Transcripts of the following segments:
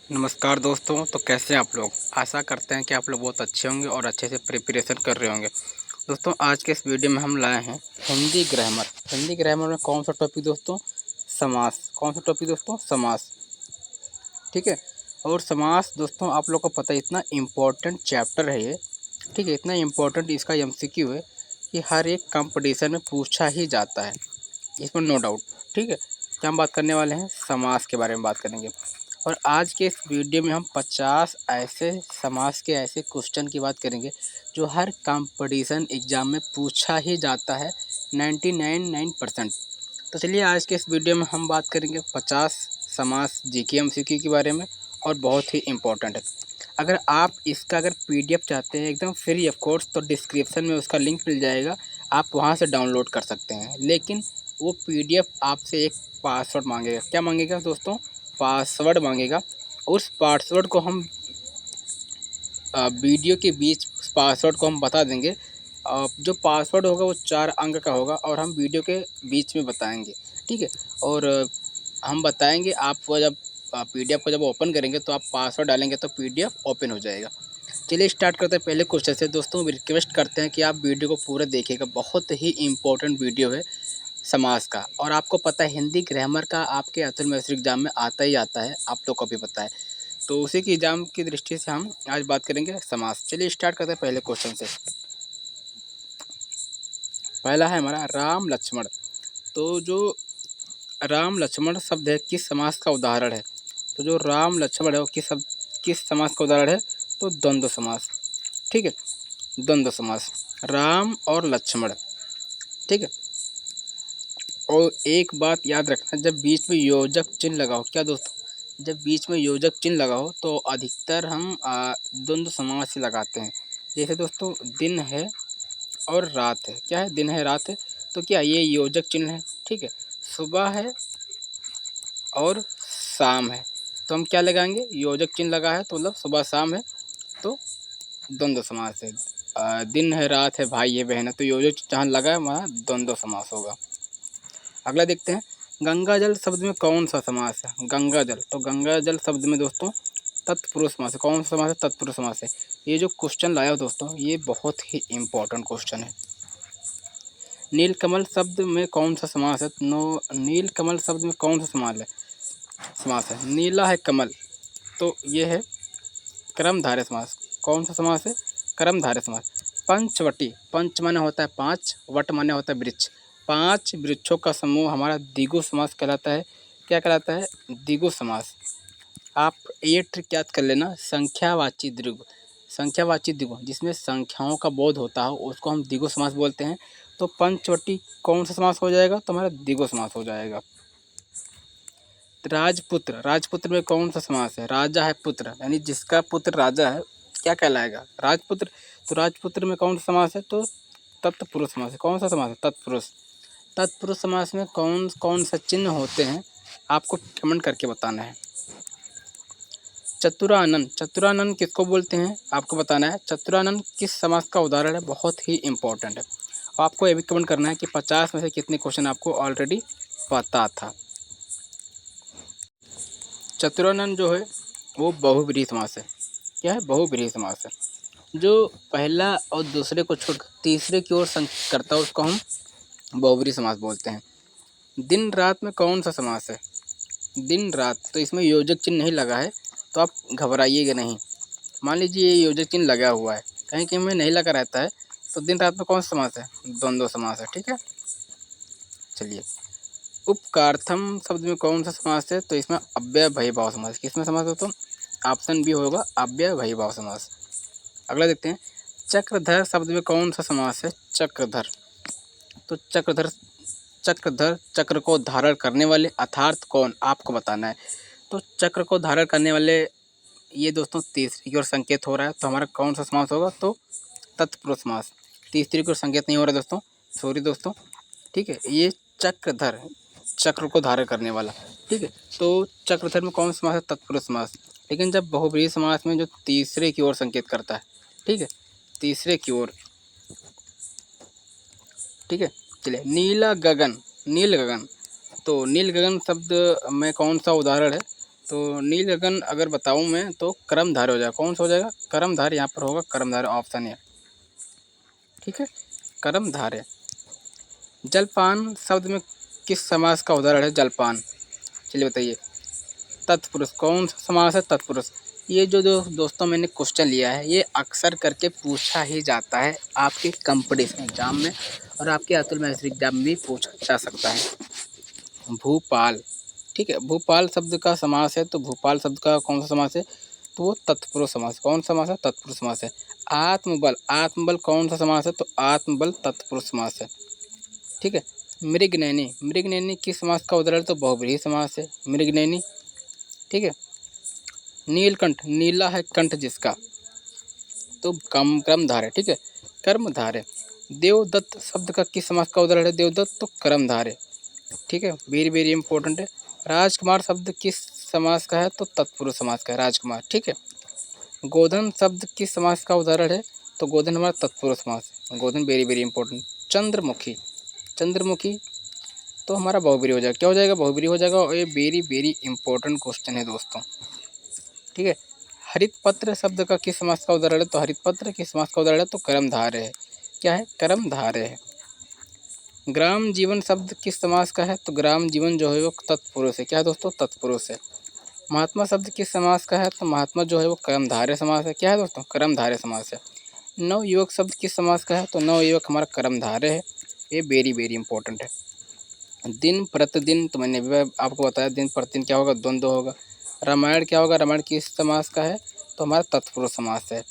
नमस्कार दोस्तों। तो कैसे हैं आप लोग। आशा करते हैं कि आप लोग बहुत अच्छे होंगे और अच्छे से प्रिपरेशन कर रहे होंगे। दोस्तों आज के इस वीडियो में हम लाए हैं हिंदी ग्रामर। हिंदी ग्रामर में कौन सा टॉपिक दोस्तों? समास। कौन सा टॉपिक दोस्तों? समास। ठीक है। और समास दोस्तों आप लोग को पता है इतना इम्पोर्टेंट चैप्टर है ये। ठीक है, इतना इम्पोर्टेंट इसका एमसीक्यू है कि हर एक कंपटीशन में पूछा ही जाता है, इसमें नो डाउट। ठीक है, क्या हम बात करने वाले हैं? समास के बारे में बात करेंगे। और आज के इस वीडियो में हम 50 ऐसे समास के ऐसे क्वेश्चन की बात करेंगे जो हर कंपटीशन एग्ज़ाम में पूछा ही जाता है 99% तो चलिए आज के इस वीडियो में हम बात करेंगे 50 समास जीके एमसीक्यू के बारे में, और बहुत ही इम्पोर्टेंट है। अगर आप इसका अगर पीडीएफ चाहते हैं एकदम फ्री ऑफ कोर्स, तो डिस्क्रिप्शन में उसका लिंक मिल जाएगा, आप वहां से डाउनलोड कर सकते हैं। लेकिन वो पीडीएफ आपसे एक पासवर्ड मांगेगा। क्या मांगेगा दोस्तों? पासवर्ड मांगेगा। उस पासवर्ड को हम वीडियो के बीच पासवर्ड को हम बता देंगे। जो पासवर्ड होगा वो 4 अंक का होगा और हम वीडियो के बीच में बताएंगे। ठीक है। और हम बताएंगे, आप वो जब पीडीएफ को जब ओपन करेंगे तो आप पासवर्ड डालेंगे तो पीडीएफ ओपन हो जाएगा। चलिए स्टार्ट करते हैं पहले क्वेश्चन से। दोस्तों रिक्वेस्ट करते हैं कि आप वीडियो को पूरा देखिएगा, बहुत ही इम्पोर्टेंट वीडियो है समास का। और आपको पता है हिंदी ग्रामर का आपके अतुल मैथ्स एग्जाम में आता ही आता है, आप लोग को भी पता है। तो उसी की एग्जाम की दृष्टि से हम आज बात करेंगे समास। चलिए स्टार्ट करते हैं पहले क्वेश्चन से। पहला है हमारा राम लक्ष्मण। तो जो राम लक्ष्मण शब्द है किस समास का उदाहरण है? तो जो राम लक्ष्मण है वो किस समास का उदाहरण है? तो द्वंद्व समास। ठीक है, द्वंद्व समास, राम और लक्ष्मण। ठीक है। और एक बात याद रखना, जब बीच में योजक चिन्ह लगाओ, क्या दोस्तों? जब बीच में योजक चिन्ह लगाओ तो अधिकतर हम द्वंद्व समास ही लगाते हैं। जैसे दोस्तों दिन है और रात है। क्या है? दिन है रात है, तो क्या ये योजक चिन्ह है? ठीक है। सुबह है और शाम है, तो हम क्या लगाएंगे? योजक चिन्ह लगा है तो मतलब सुबह शाम है, तो द्वंद्व समास है। दिन है रात है भाई है बहन है, तो योजक चिन्ह जहाँ लगा है वहाँ द्वंद्व समास होगा। अगला देखते हैं, गंगा जल शब्द में कौन सा समास है? गंगा जल, तो गंगा जल शब्द में दोस्तों तत्पुरुष समास है। कौन सा समास है? तत्पुरुष समास है। ये जो क्वेश्चन लाया हो दोस्तों, ये बहुत ही इम्पोर्टेंट क्वेश्चन है। नीलकमल शब्द में कौन सा समास है? नीलकमल शब्द में कौन सा समास है? नीला है कमल, तो ये है कर्मधारय समास। कौन सा समास है? कर्मधारय समास। पंचवटी, पंच माने होता है 5, वट माने होता है वृक्ष। 5 वृक्षों का समूह हमारा द्विगु समास कहलाता है। क्या कहलाता है? द्विगु समास। आप ये ट्रिक याद कर लेना, संख्यावाची द्विगु। संख्यावाची द्विगु जिसमें संख्याओं का बोध होता है उसको हम द्विगु समास बोलते हैं। तो पंचवटी कौन सा समास हो जाएगा? तो हमारा द्विगु समास हो जाएगा। राजपुत्र, राजपुत्र में कौन सा समास है? राजा है पुत्र, यानी जिसका पुत्र राजा है क्या कहलाएगा? राजपुत्र। तो राजपुत्र में कौन सा समास है? तो तत्पुरुष समास है। कौन सा समास है? तत्पुरुष। तत्पुरुष समास में कौन कौन सा चिन्ह होते हैं आपको कमेंट करके बताना है। चतुरानन, चतुरानन किसको बोलते हैं आपको बताना है। चतुरानन किस समास का उदाहरण है? बहुत ही इंपॉर्टेंट है। आपको ये भी कमेंट करना है कि 50 में से कितने क्वेश्चन आपको ऑलरेडी पता था। चतुरानन जो है वो बहुब्रीहि समास है। क्या है? बहुब्रीहि समास है। जो पहला और दूसरे को छोड़ तीसरे की ओर करता है उसको हम बहुब्रीहि समास बोलते हैं। दिन रात में कौन सा समास है? दिन रात, तो इसमें योजक चिन्ह नहीं लगा है, तो आप घबराइएगा नहीं। मान लीजिए ये योजक चिन्ह लगा हुआ है, कहीं कहीं में नहीं लगा रहता है, तो दिन रात में कौन सा समास है? द्वंद्व समास है। ठीक है। चलिए, उपकार्थम शब्द में कौन सा समास है? तो इसमें अव्यय भयी भाव समास। किसमें समास हो? तो ऑप्शन बी होगा, अव्यय भयी भाव समास। अगला देखते हैं, चक्रधर शब्द में कौन सा समास है? चक्रधर। तो चक्रधर, चक्रधर चक्र को धारण करने वाले अर्थात कौन आपको बताना है। तो चक्र को धारण करने वाले, ये दोस्तों तीसरी की ओर संकेत हो रहा है, तो हमारा कौन सा समास होगा? तो तत्पुरुष समास। तीसरी की ओर संकेत नहीं हो रहा दोस्तों, सॉरी दोस्तों। ठीक है, ये चक्रधर, चक्र को धारण करने वाला। ठीक है, तो चक्रधर में कौन सा समास है? तत्पुरुष समास। लेकिन जब बहुब्रीहि समास में जो तीसरे की ओर संकेत करता है, ठीक है, तीसरे की ओर। ठीक है। चलिए, नीला गगन, नील गगन, तो नील गगन शब्द में कौन सा उदाहरण है? तो नील गगन अगर बताऊं मैं तो कर्मधारय हो जाएगा। कौन सा हो जाएगा? कर्मधारय। यहाँ पर होगा कर्मधारय, ऑप्शन है। ठीक है, कर्मधारय। जलपान शब्द में किस समास का उदाहरण है? जलपान। चलिए बताइए। तत्पुरुष। कौन सा समास है? तत्पुरुष। ये जो दोस्तों मैंने क्वेश्चन लिया है ये अक्सर करके पूछा ही जाता है आपके कंपटीशन एग्जाम में, और आपके अतुल मैथ्स एग्जाम में भी पूछा जा सकता है। भूपाल। ठीक है, भूपाल शब्द का समास है, तो भूपाल शब्द का कौन सा समास है? तो वो तत्पुरुष समास। कौन सा समास है? तत्पुरुष समास है। आत्मबल। आत्मबल कौन सा समास है? तो आत्मबल तत्पुरुष समास है। ठीक है। मृगनयनी। मृगनयनी किस समास का उदाहरण? तो बहुब्रीहि समास है मृगनयनी। ठीक है। नीलकंठ। नीला है कंठ जिसका, तो कर्मधारय। ठीक है, कर्मधारय। देवदत्त शब्द का किस समास का उदाहरण है? देवदत्त, तो कर्मधारय। ठीक है, वेरी वेरी इंपॉर्टेंट है। राजकुमार शब्द किस समास का है? तो तत्पुरुष समास का है, राजकुमार। ठीक है। गोधन शब्द किस समास का उदाहरण है? तो गोधन हमारा तत्पुरुष समास है, गोधन। Very very important. चंद्रमुखी। चंद्रमुखी तो हमारा बहुब्रीहि हो जाएगा। क्या हो जाएगा? बहुब्रीहि हो जाएगा, और ये वेरी वेरी इंपॉर्टेंट क्वेश्चन है दोस्तों। ठीक है। हरित पत्र शब्द का किस समास का उदाहरण है? तो हरित पत्र किस समास का उदाहरण है? तो कर्मधारय है। क्या है? कर्मधारय है। ग्राम जीवन शब्द किस समास का है? तो ग्राम जीवन जो है वो तत्पुरुष है। क्या है दोस्तों? तत्पुरुष है। महात्मा शब्द किस समास का है? तो महात्मा जो है वो कर्मधारय समास है। क्या है दोस्तों? कर्मधारय समास है। नवयुवक शब्द किस समास का है? तो नवयुवक हमारा कर्मधारय है। ये वेरी वेरी इंपॉर्टेंट है। दिन प्रतिदिन, तो मैंने भी आपको बताया दिन प्रतिदिन क्या होगा? द्वंद्व होगा। रामायण क्या होगा? रामायण किस समास का है? तो हमारा तत्पुरुष समास है।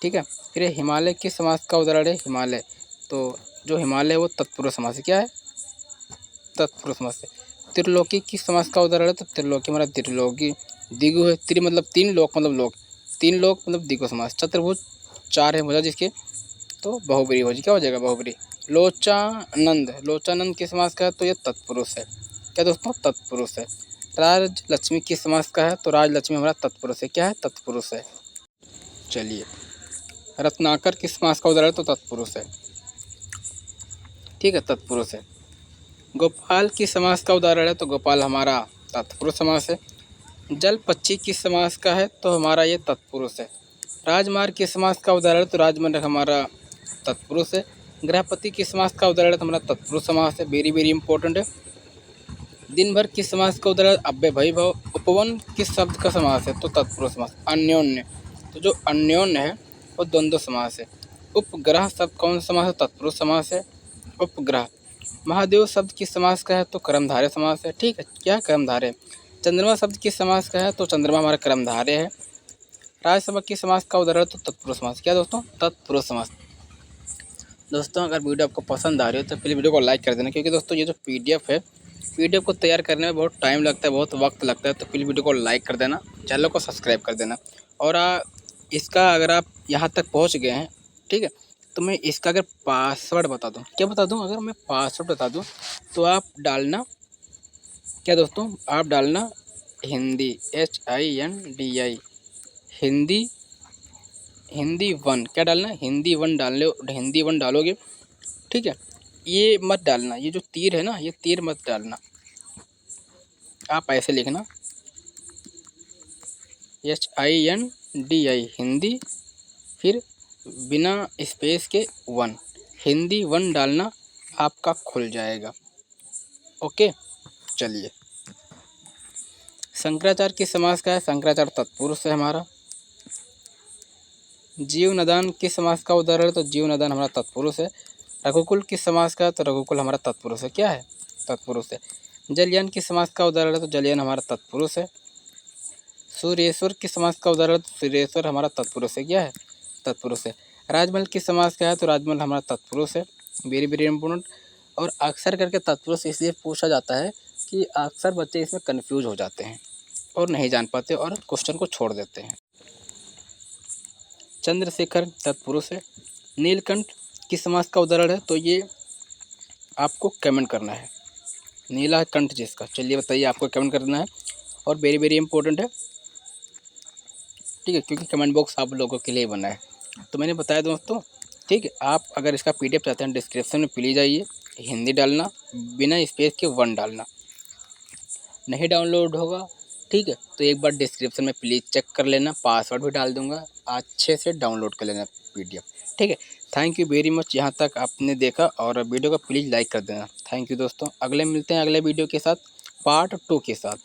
ठीक है। फिर हिमालय किस समास का उदाहरण है? हिमालय, तो जो हिमालय है वो तत्पुरुष समास है। क्या है? तत्पुरुष समास है। त्रिलोकी किस समास का उदाहरण है? तो त्रिलोकी हमारा त्रिलोकी। दिगु है, त्रि मतलब तीन, लोक मतलब लोक, तीन लोक मतलब दिगु समास। चतुर्भुज चार है भुजा जिसके, तो बहुब्रीहि हो जाए। क्या हो जाएगा? बहुब्रीहि। लोचानंद। लोचानंद किस समास का है? तो ये तत्पुरुष है। क्या दोस्तों? तत्पुरुष है। राजलक्ष्मी किस समास का है? तो राजलक्ष्मी हमारा तत्पुरुष है। क्या है? तत्पुरुष है। चलिए, रत्नाकर किस समास का उदाहरण है? तो तत्पुरुष है। ठीक है, तत्पुरुष है। गोपाल किस समास का उदाहरण है? तो गोपाल हमारा तत्पुरुष समास है। जल पक्षी किस समास का है? तो हमारा ये तत्पुरुष है। राजमार्ग किस समास का उदाहरण है? तो राजमार्ग हमारा तत्पुरुष है। गृहपति किस समास का उदाहरण है? तो हमारा तत्पुरुष समास है। वेरी वेरी इंपॉर्टेंट है। दिन भर किस समास का उदाहरण? अव्ययभावी भाव। उपवन किस शब्द का समास है? तो तत्पुरुष समास। अन्योन्य, तो जो अन्योन्य है वो द्वंद्व समास है। उपग्रह शब्द कौन सा समास है? तत्पुरुष समास है, उपग्रह। महादेव शब्द किस समास का है? तो कर्मधारय समास है। ठीक है, क्या? कर्मधारय। चंद्रमा शब्द किस समास का है? तो चंद्रमा हमारा कर्मधारय है। राज्यसभा किस समास का उदाहरण? तो तत्पुरुष समास। क्या दोस्तों? तत्पुरुष समास। दोस्तों अगर वीडियो आपको पसंद आ रही है तो प्लीज़ वीडियो को लाइक कर देना, क्योंकि दोस्तों ये जो पीडीएफ है, पीडीएफ को तैयार करने में बहुत टाइम लगता है, बहुत वक्त लगता है। तो प्लीज़ वीडियो को लाइक कर देना, चैनल को सब्सक्राइब कर देना। और इसका अगर आप यहाँ तक पहुँच गए हैं, ठीक है, तो मैं इसका अगर पासवर्ड बता दूँ, क्या बता दूँ? अगर मैं पासवर्ड बता दूँ तो आप डालना, क्या दोस्तों? आप डालना हिंदी, HINDI, हिंदी, हिंदी 1। क्या डालना? हिंदी 1 डाल लो, हिंदी 1 डालोगे। ठीक है, ये मत डालना, ये जो तीर है ना, ये तीर मत डालना। आप ऐसे लिखना HINDI, हिंदी, फिर बिना स्पेस के 1, हिंदी 1 डालना, आपका खुल जाएगा। ओके, चलिए। शंकराचार्य किस समास का है? शंकराचार्य तत्पुरुष है हमारा। जीवनदान किस समास का उदाहरण है? तो जीवनदान हमारा तत्पुरुष है। रघुकुल किस समास का है? तो रघुकुल हमारा तत्पुरुष है। क्या है? तत्पुरुष है। जलयान किस समास का उदाहरण है? तो जलयान हमारा तत्पुरुष है। सूर्येश्वर किस समास का उदाहरण है? तो सूर्येश्वर हमारा तत्पुरुष है। क्या है? तत्पुरुष है। राजमहल किस समास का है? तो राजमहल हमारा तत्पुरुष है। Very very important. और अक्सर करके तत्पुरुष इसलिए पूछा जाता है कि अक्सर बच्चे इसमें कन्फ्यूज हो जाते हैं और नहीं जान पाते और क्वेश्चन को छोड़ देते हैं। चंद्रशेखर तत्पुरुष है। नीलकंठ किस समास का उदाहरण है? तो ये आपको कमेंट करना है, नीला कंठ जिसका। चलिए बताइए, आपको कमेंट करना है, और वेरी वेरी इंपॉर्टेंट है। ठीक है, क्योंकि कमेंट बॉक्स आप लोगों के लिए बना है। तो मैंने बताया दोस्तों, ठीक है। आप अगर इसका PDF चाहते हैं, डिस्क्रिप्शन में प्लीज़ आइए, हिंदी डालना, बिना स्पेस के 1 डालना। नहीं डाउनलोड होगा ठीक है, तो एक बार डिस्क्रिप्शन में प्लीज़ चेक कर लेना, पासवर्ड भी डाल दूँगा, अच्छे से डाउनलोड कर लेना पीडीएफ। ठीक है, थैंक यू वेरी मच यहाँ तक आपने देखा, और वीडियो को प्लीज़ लाइक कर देना। थैंक यू दोस्तों, अगले मिलते हैं अगले वीडियो के साथ, पार्ट 2 के साथ।